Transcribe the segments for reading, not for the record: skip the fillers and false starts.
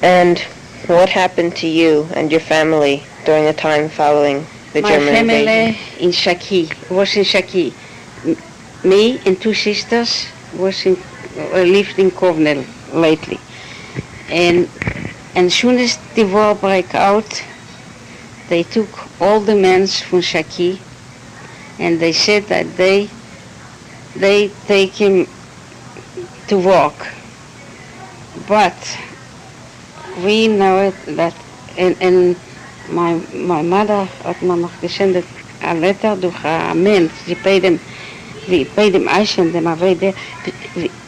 And what happened to you and your family during the time following the German invasion? My family in Shaky, was in Shaky. Me and two sisters lived in Kovna lately. And soon as the war broke out, they took all the men from Shaky and they said that they take him to work. But we know it that, and my mother had me noch gesendet a letter durch a man. We paid him I sent them away there.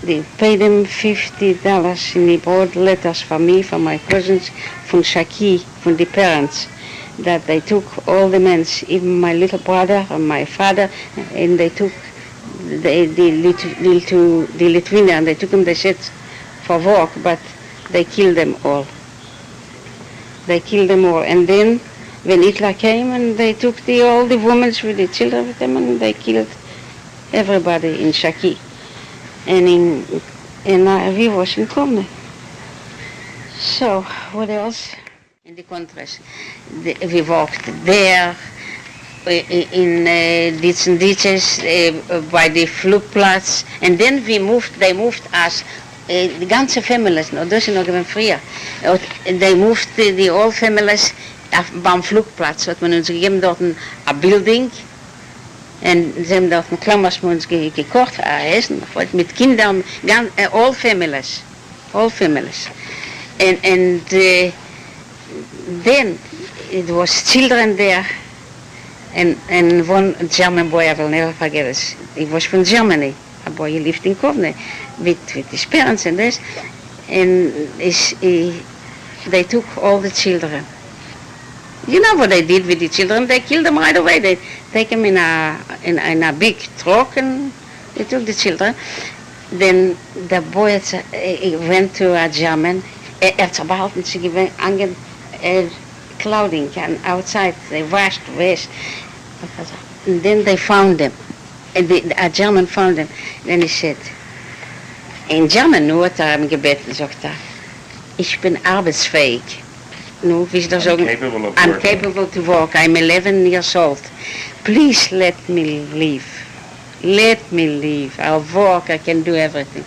They paid him $50 and he brought letters for me, for my cousins, from Shaky, from the parents, that they took all the men, even my little brother and my father, and they took the Lithuanian, they took them, they said, for work, but they killed them all. They killed them all. And then, when Hitler came, and they took all the women with the children with them, and they killed everybody in Shaky. And we was in Kovna. So, what else? In the countries. We walked there, in ditches, by the Flugplatz, and then they moved us, the ganze families, no, das ist noch gewesen früher. They moved the all families beim Flugplatz, hat man uns gegeben dort ein Building, und sie haben dort ein Klammers für uns gekocht, Essen, mit Kindern, all families. And then it was children there, and one German boy, I will never forget it. He was from Germany, a boy, he lived in Kovna with his parents and this, and they took all the children. You know what they did with the children? They killed them right away. They take them in a big truck and they took the children. Then the boy went to a German. Behalten sie angen clothing and outside. They washed. And then they found them. And a German found them. Then he said, in German nur hat ihm gebeten, sagt ich bin arbeitsfähig. No, I'm capable to work. I'm 11 years old. Please let me leave. Let me leave. I'll work. I can do everything.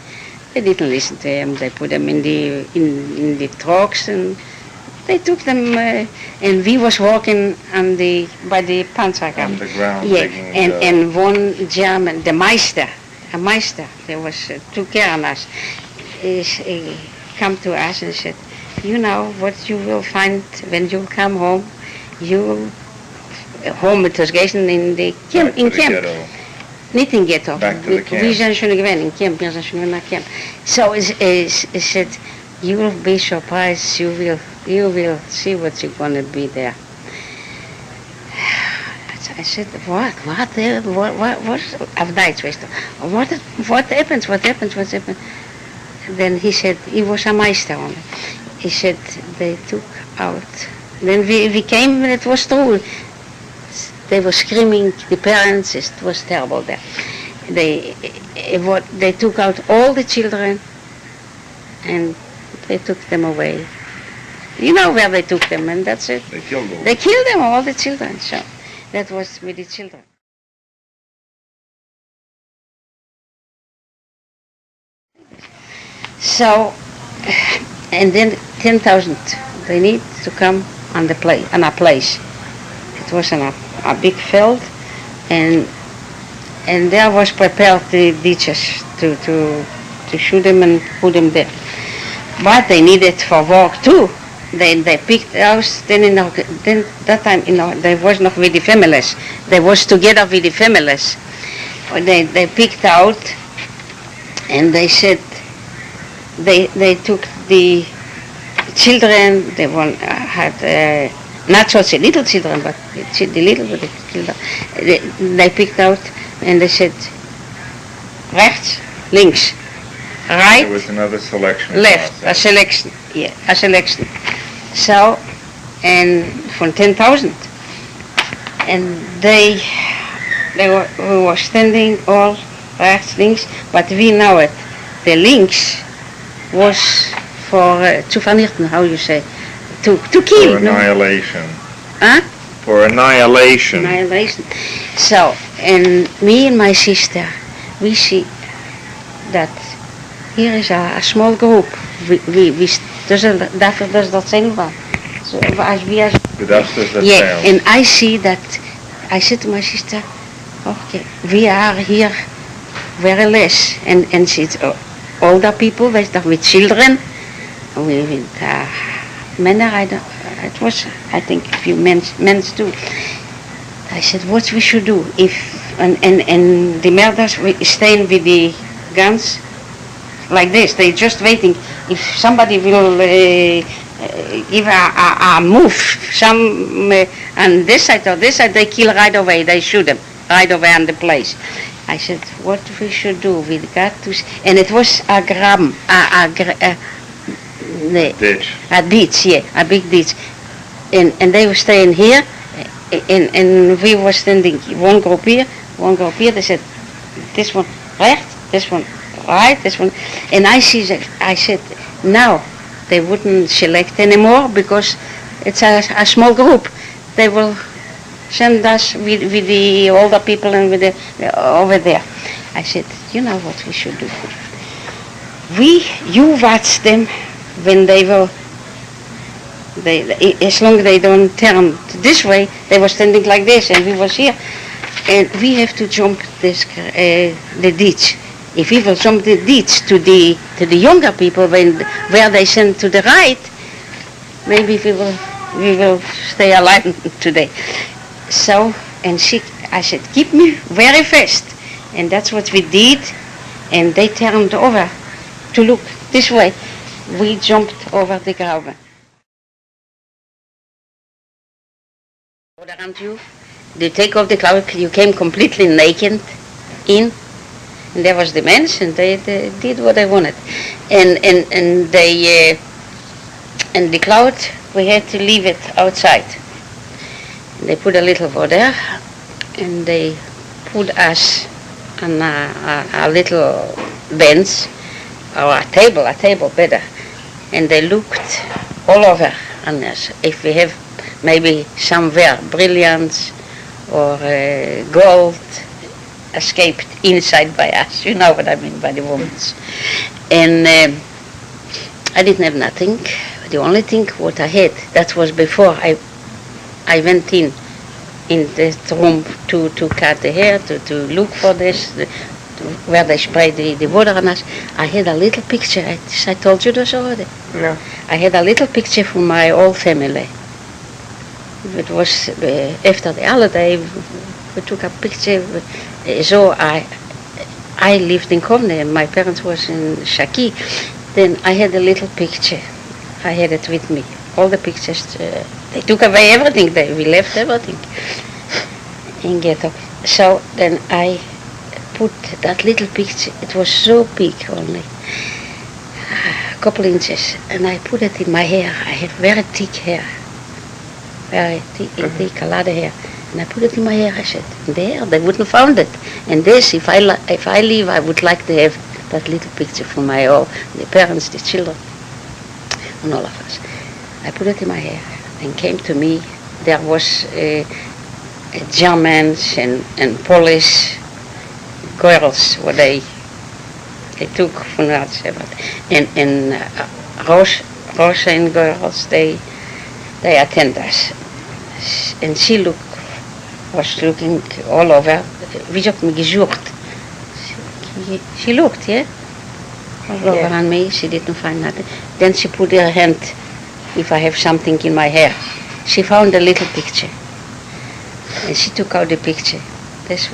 They didn't listen to him. They put them in the trucks and they took them. And we was walking by the Panzerkampf. On the ground. Yeah. And one German, a Meister, there was took care of us. He come to us and said, you know what you will find when you come home. You home it was getting in the camp. In camp. Ghetto. Not in ghetto. Back to the camp. We zijn schon gewesen in camp. We zijn schon in camp. So he said, you will be surprised. You will see what you're going to be there. I said, what? Auf Deutsch, weißt du. What happens? Then he said, he was a Meister only. He said, they took out. Then we came and it was true. They were screaming, the parents, it was terrible there. They took out all the children and they took them away. You know where they took them, and that's it. They killed them. They killed them, all the children. So that was with the children. So, and then 10,000 they need to come on a place. It was on a big field, and there was prepared the ditches to shoot them and put them there. But they needed for work too. They picked out. Then that time they was not with the families. They was together with the families. They picked out, and they said they took the children. They had not so the little children, but the little children. They picked out, and they said rechts, links, right. There was another selection. Left, a selection. Yeah, a selection. So, and from 10,000, and we were standing all rechts, links, but we know it. The links was zu vernichten, how you say, to kill. For annihilation. Huh? For annihilation. Annihilation. So, and me and my sister, we see that here is a small group. Dafür does dat zijn wel. So, yeah, and I see that, I said to my sister, okay, we are here very less, and she's older people with children, with men. It was, I think, a few men too. I said, what we should do if, and the murders staying with the guns like this. They just waiting if somebody will give a move, some on this side or this side, they kill right away. They shoot them right away on the place. I said, what we should do? We got to, and it was a ditch. A ditch, yeah, a big ditch, and they were staying here, and we were standing one group here. They said, this one right, this one right, this one, and I said, now they wouldn't select anymore because it's a small group. They will send us with the older people and with the over there. I said, you know what we should do? You watch them when they will. As long as they don't turn this way, they were standing like this, and we was here, and we have to jump this the ditch. If we will jump the ditch to the younger people where they send to the right, maybe we will stay alive today. So, and I said, keep me very fast, and that's what we did, and they turned over to look this way. We jumped over the graben. Around you, they take off the cloak, you came completely naked in. And there was the men's, and they did what they wanted, and they and the cloud we had to leave it outside. And they put a little water, and they put us on a little bench or a table better, and they looked all over on us if we have maybe somewhere brilliance or gold escaped inside by us. You know what I mean by the women's. And I didn't have nothing. The only thing what I had, that was before I went in this room to cut the hair, to look for this, where they sprayed the water on us. I had a little picture. I told you this already? No. I had a little picture from my old family. It was after the holiday, we took a picture. So I lived in Kobna, and my parents was in Shaaki. Then I had a little picture. I had it with me. All the pictures. They took away everything. We left everything in ghetto. So then I put that little picture. It was so big only, a couple inches, and I put it in my hair. I had very thick hair, very thick, a lot of hair. And I put it in my hair. I said, there, they wouldn't have found it. And this, if I leave, I would like to have that little picture for the parents, the children, and all of us. I put it in my hair, and came to me. There was Germans and Polish girls, what they took from Racleb, and Russian girls, they attend us. And she was looking all over. Wie hat mich gesucht? She looked, yeah? All over on me. She didn't find nothing. Then she put her hand, if I have something in my hair. She found a little picture. And she took out the picture. This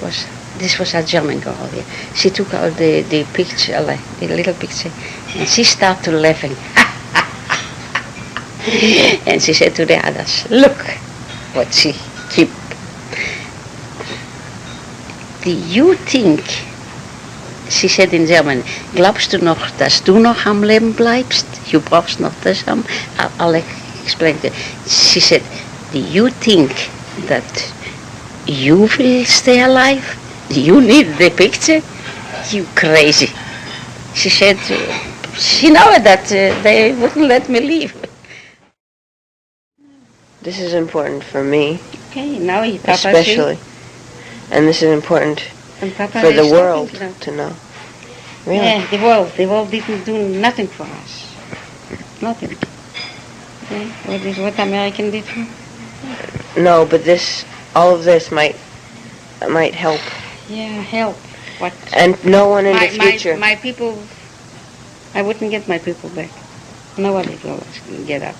was a German girl here. She took out the picture, the little picture, and she started laughing. And she said to the others, look what she keep. Do you think, she said in German, glaubst du noch, dass du noch am Leben bleibst? Du brauchst noch das haben? I'll explain it. She said, do you think that you will stay alive? Do you need the picture? You crazy. She said, she knew that they wouldn't let me leave. This is important for me, Okay, now Papa especially. And this is important and Papa for the is world talking to to know. Really? Yeah, the world didn't do nothing for us. Nothing. Okay, what American did for? No, but all of this might help. Yeah, help. What? And no one in the future. My people, I wouldn't get my people back. Nobody will get up.